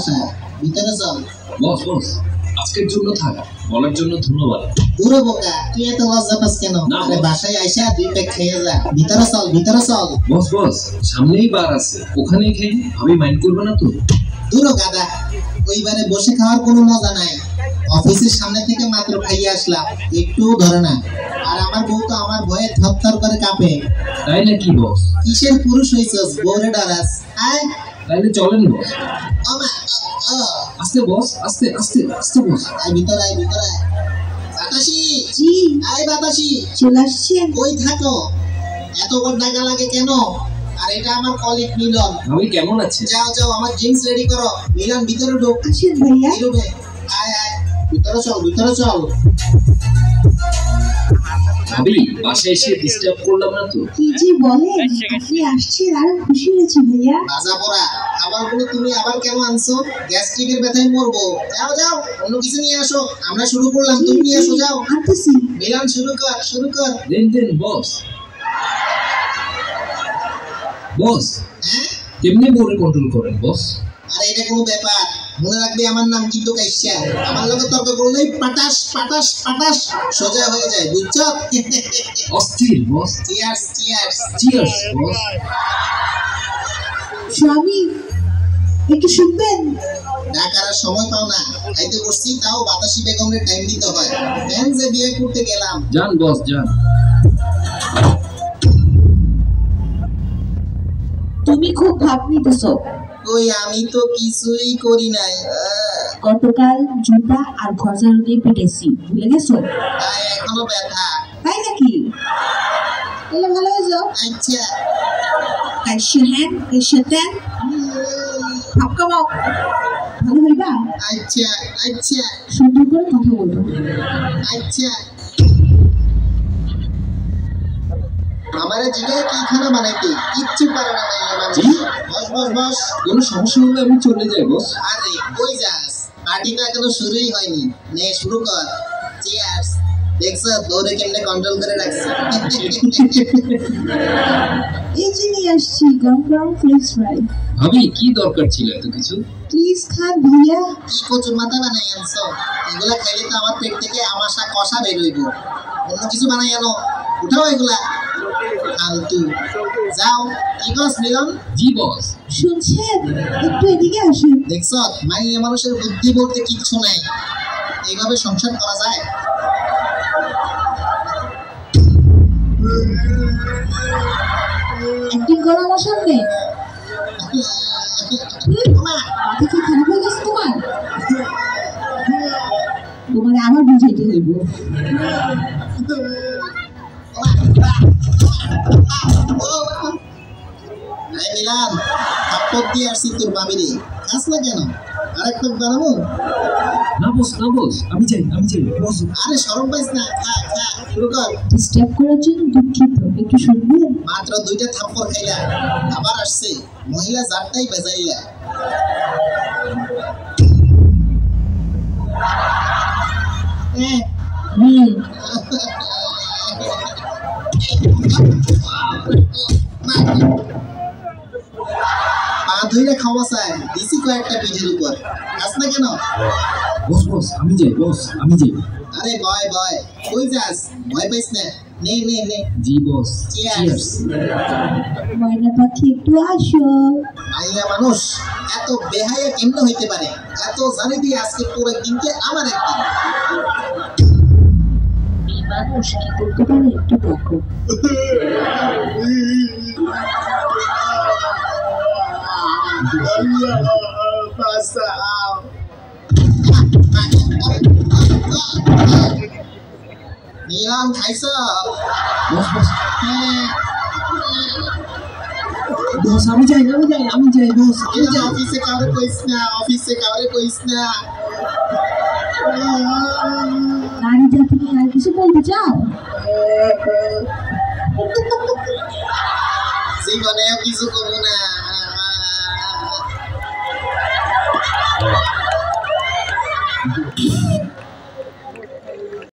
বাসায়, ভিতরে চল। বস বস, আজকের জন্য থাক, বলার জন্য ধন্যবাদ। দূরে বোকা, তুই এত লজ্জা পাস কেন? আরে বাসায় আইসা 2 প্যাক খেয়ে যা। ভিতরে চল, ভিতরে চল। বস বস, সামনেই বার আছে, ওখানেই খাই, আমি মাইন্ড করবে না তো? দূরও গাদা, ওইবারে বসে খাওয়ার কোনো মজা নাই। অফিসের সামনে থেকে মাত্র খাইয়ে আসলাম, একটু ধরে না। আর আমার বউ তো আমার ভয়ে থরথর করে কাঁপে। তাই নাকি বস? কিসের পুরুষ হইছস, বউরে ডরাস? আয় তাইলে চলেন বস। আমা, আস্তে বস, আস্তে আস্তে আস্তে বস। আয় ভিতরে, আয় ভিতরে আয়। বাতাসি, জি আয় বাতাসি। চলে আসছেন। কই থাকো? এত বড় ডাকা লাগে কেন? আর এটা আমার কলিগ মিলন। ভাবি কেমন আছে? যাও যাও, আমার ড্রিঙ্কস রেডি করো। মিলন ভিতরে ঢোক। আসেন ভাইয়া। বেরোবে। আয় আয়, ভিতরে চল, ভিতরে চল। ভাবি বাসায় এসে ডিস্টার্ব করলাম না তো? কি যে বলেন, আপনি আসছেন আরো খুশি হয়েছি ভাইয়া। ভাজা পোড়া খাবারগুলো তুমি আবার কেন আনছো? গ্যাস্ট্রিকের ব্যথায় মরবো। যাও যাও, অন্য কিছু নিয়ে আসো। আমরা শুরু করলাম, তুমি নিয়ে আসো, যাও। আনতেছি। মিলন শুরু কর, শুরু কর। দেন দেন বস। বস হ্যাঁ, কেমনে বোরে কন্ট্রোল করেন বস? আরে এটা কোনো ব্যাপার? মনে রাখবে আমার নাম কিন্তু কাইসা। আমার লগে তর্ক করলেই পাটাস পাটাস পাটাস সোজা হয়ে যায়, বুঝছো? অস্থির boss. Cheers cheers. Cheers boss. স্বামী একটু শুনবেন? ডাকার আর সময় পাও না, খাইতে বসছি, তাও বাতাসি বেগমের টাইম দিতে হয়। ব্যান যে বিয়ে করতে গেলাম। যান বস যান। তুমি খুব ভাব নিতেছো। কই, আমি তো কিছুই করি নাই। গতকাল জুতা আর ঘর ঝাড়ু দিয়ে পিটেছি, ভুলে গেছো? এখনো ব্যথা। তাই নাকি? তাহলে ভালো হয়ে যাও। আচ্ছা, কাইসে হ্যান কাইসে তেন ভাব কামাও, ভালো হইবা। আচ্ছা, আচ্ছা, সুন্দর করে কথা বলবো। আচ্ছা। আমার জিগায় কি খানা বানাইতে কিচ্ছু পারে না ভাই আমার। জি? বস বস বস। কোনো সমস্যা হলে আমি চলে যাই বস। আরে কই যাস? পার্টি তো এখনো শুরুই হয়নি। নে শুরু কর। চিয়ার্স। দেখছো দৌড়ে কেমনে কন্ট্রোল করে রাখছে। এই যে নিয়ে আসছি গরম গরম ফ্রেঞ্চ ফ্রাই। ভাবি কি দরকার ছিল এত কিছু? প্লিজ খান ভাইয়া। কি কচুর মাথা বানাই আনছো? এগুলা খাইলে তো আমার পেট থেকে আমাশা কষা বের হইব। অন্য কিছু বানাই আনো, উঠাও এগুলা। ফালতু। যাও। কি কস মিলন? জি বস। শুনছেন, একটু এদিকে আসুন। দেখছ, মাইয়া মানুষের বুদ্ধি বলতে কিচ্ছু নাই। এইভাবে সংসার করা যায়? অ্যাক্টিং করো আমার সামনে। মা, মাথা কি খারাপ হয়ে গেছে তোমার? তোমার আবার বুঝাইতে হইব। এই মিলান, থাপ্পড় দিয়ে আসছি তোর বাবিরে। খাস না কেন? আরেকটা বানাবো? না বস না বস, আমি যাই বস। আরে শরম পাইস না, খা খা, শুরু কর। ডিস্টার্ব করার জন্য দুঃখিত, একটু শুনবেন? মাত্র 2টা থাপ্পড় খাইলা, আবার আসছে। মহিলা জাতটাই বেজাইলা। হ্যাঁ, হুম। পা ধইরা খাওয়া চায়, দিছি কয়েকটা পিঠের উপর। খাস না কেন? বস বস, আমি যাই বস, আমি যাই। আরে বয় বয়, কই যাস? ভয় পাইস না। নে নে নে। জি বস। চিয়ার্স। ময়না পাখি একটু আসো। মাইয়া মানুষ এত বেহায়া কেমনে হইতে পারে? এত জানি দিয়ে আজকে তোর একদিনকে আমার একদিন। এই মানুষ কি করতে পারে একটু দেখো। নিলাম খাইছ? বস বস। হ্যাঁ। বস আমি যাই বস। এই যে অফিসে কাউরে কইস না, অফিসে কাউরে কইস না। নারী জাতি নিয়ে আর কিছু বলতে চাও? জীবনেও কিছু করবো না।